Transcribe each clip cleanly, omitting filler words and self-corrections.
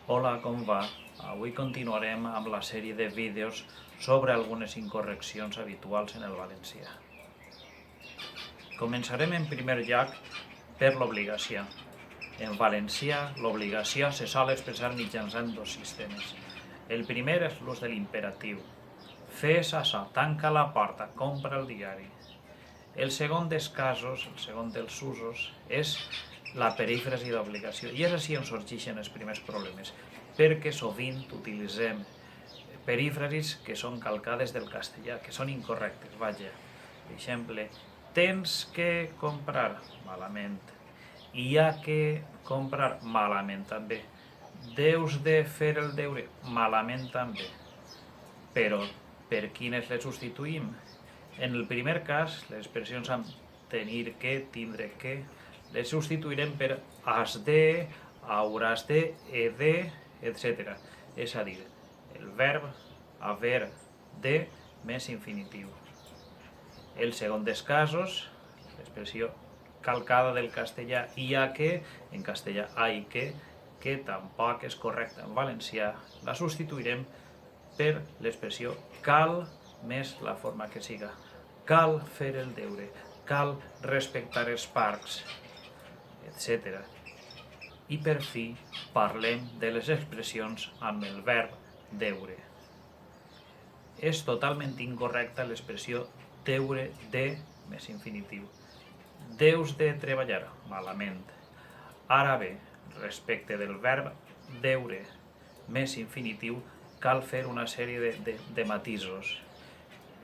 Hola, com va? Avui continuarem amb la sèrie de vídeos sobre algunes incorreccions habituals en el valencià. Començarem en primer lloc per l'obligació. En valencià, l'obligació se sol expressar mitjançant dos sistemes. El primer és l'ús de l'imperatiu. Fes això, tanca la porta, compra el diari. El segon dels casos, el segon dels usos, és la perífrasi d'obligació. I és així on sorgeixen els primers problemes, perquè sovint utilitzem perífrasis que són calcades del castellà, que són incorrectes. Vaja, per exemple, tens que comprar, malament. Hi ha que comprar, malament també. Deus de fer el deure, malament també. Però per quines les substituïm? En el primer cas, les expressions amb tenir que, tindre que, les substituirem per has de, hauràs de, he de, etc. És a dir, el verb haver de més infinitiu. El segon dels casos, l'expressió calcada del castellà hi ha que, en castellà hay que tampoc és correcta en valencià, la substituirem per l'expressió cal més la forma que siga. Cal fer el deure, cal respectar els parcs, etc. I per fi parlem de les expressions amb el verb deure. És totalment incorrecta l'expressió deure de més infinitiu. Deus de treballar, malament. Ara bé, respecte del verb deure més infinitiu, cal fer una sèrie de matisos.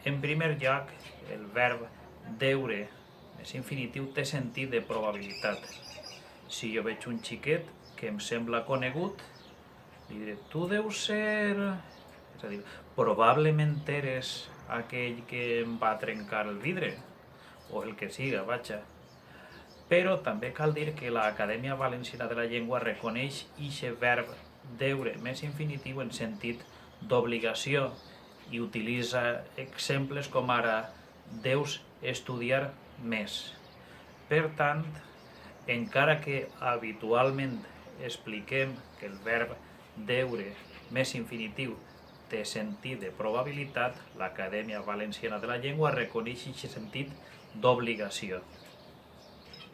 En primer lloc, el verb deure més infinitiu té sentit de probabilitat. Si jo veig un xiquet que em sembla conegut, li diré, tu deus ser... És a dir, probablement eres aquell que em va trencar el vidre, o el que siga, vaja. Però també cal dir que l'Acadèmia Valenciana de la Llengua reconeix aquest verb deure més infinitiu en sentit d'obligació i utilitza exemples com ara deus estudiar més. Per tant, encara que habitualment expliquem que el verb deure més infinitiu té sentit de probabilitat, l'Acadèmia Valenciana de la Llengua reconeix aquest sentit d'obligació.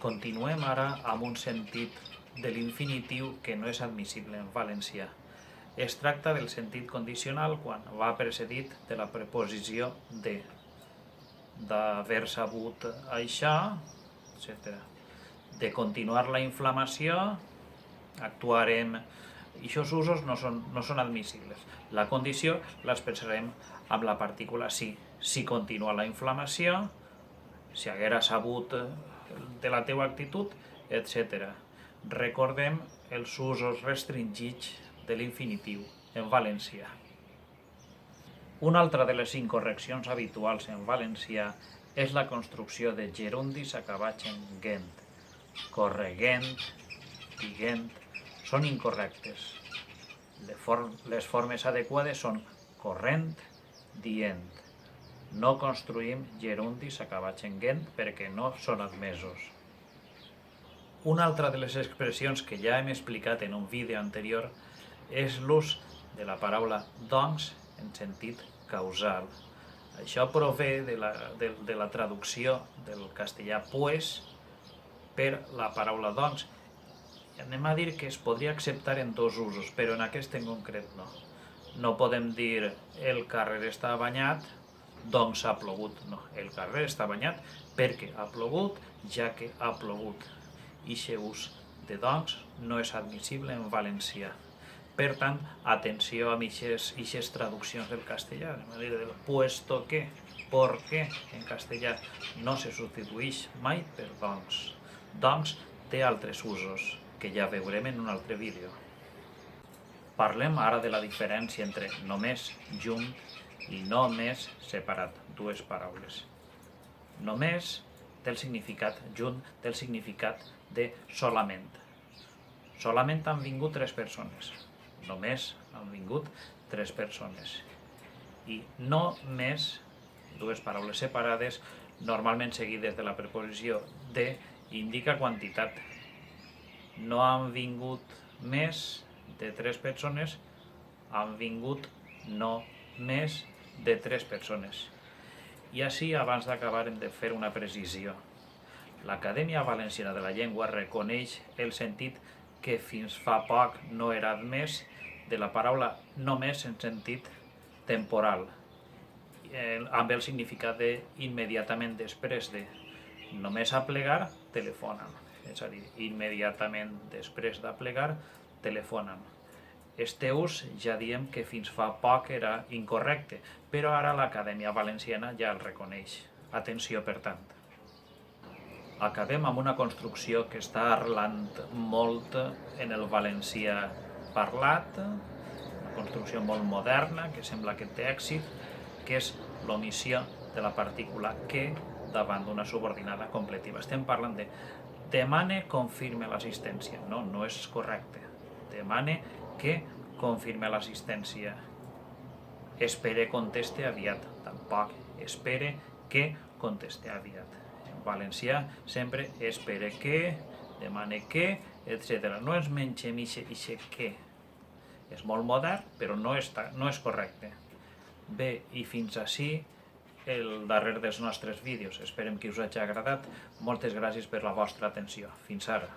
Continuem ara amb un sentit de l'infinitiu que no és admissible en valencià. Es tracta del sentit condicional quan va precedit de la preposició de. D'haver sabut això, etc. De continuar la inflamació, actuarem. Aquests usos no són admissibles. La condició l'expressarem amb la partícula si. Si continua la inflamació, si haguera sabut de la teua actitud, etc. Recordem els usos restringits de l'infinitiu en valencià. Una altra de les incorreccions habituals en valencià és la construcció de gerundis acabats en gent. Corregent, diguent, són incorrectes. Les formes adequades són corrent, dient. No construïm gerundis acabats en gent perquè no són admesos. Una altra de les expressions que ja hem explicat en un vídeo anterior és l'ús de la paraula doncs en sentit causal. Això prové de la traducció del castellà pues per la paraula doncs. Anem a dir que es podria acceptar en dos usos, però en aquest en concret no. No podem dir el carrer està banyat, doncs ha plogut. No, el carrer està banyat perquè ha plogut, ja que ha plogut. Ixe ús de doncs no és admissible en valencià. Per tant, atenció amb ixes traduccions del castellà, del puesto que, por qué, en castellà no se substitueix mai per doncs. Doncs té altres usos, que ja veurem en un altre vídeo. Parlem ara de la diferència entre només junt i només separat, dues paraules. Només té el significat junt, té el significat de solament. Solament han vingut 3 persones. Només han vingut 3 persones. I no més, dues paraules separades, normalment seguides de la preposició de, indica quantitat. No han vingut més de 3 persones han vingut no més de 3 persones. I així, abans d'acabar, hem de fer una precisió. L'Acadèmia Valenciana de la Llengua reconeix el sentit que fins fa poc no era admès de la paraula només en sentit temporal, amb el significat de immediatament després de només aplegar, telefonen. És a dir, immediatament després d'aplegar, telefonen. Este ús ja diem que fins fa poc era incorrecte, però ara l'Acadèmia Valenciana ja el reconeix. Atenció, per tant. Acabem amb una construcció que està arrelant molt en el valencià parlat, una construcció molt moderna, que sembla que té èxit, que és l'omissió de la partícula que davant d'una subordinada completiva. Estem parlant de demane, confirme l'assistència. No, no és correcte. Demane que confirme l'assistència. Espere, conteste aviat. Tampoc. Espere que conteste aviat. En valencià sempre espere que, demane que, etc. No ens mengem ixe que. És molt modern, però no és correcte. Bé, i fins ací el darrer dels nostres vídeos. Esperem que us hagi agradat. Moltes gràcies per la vostra atenció. Fins ara.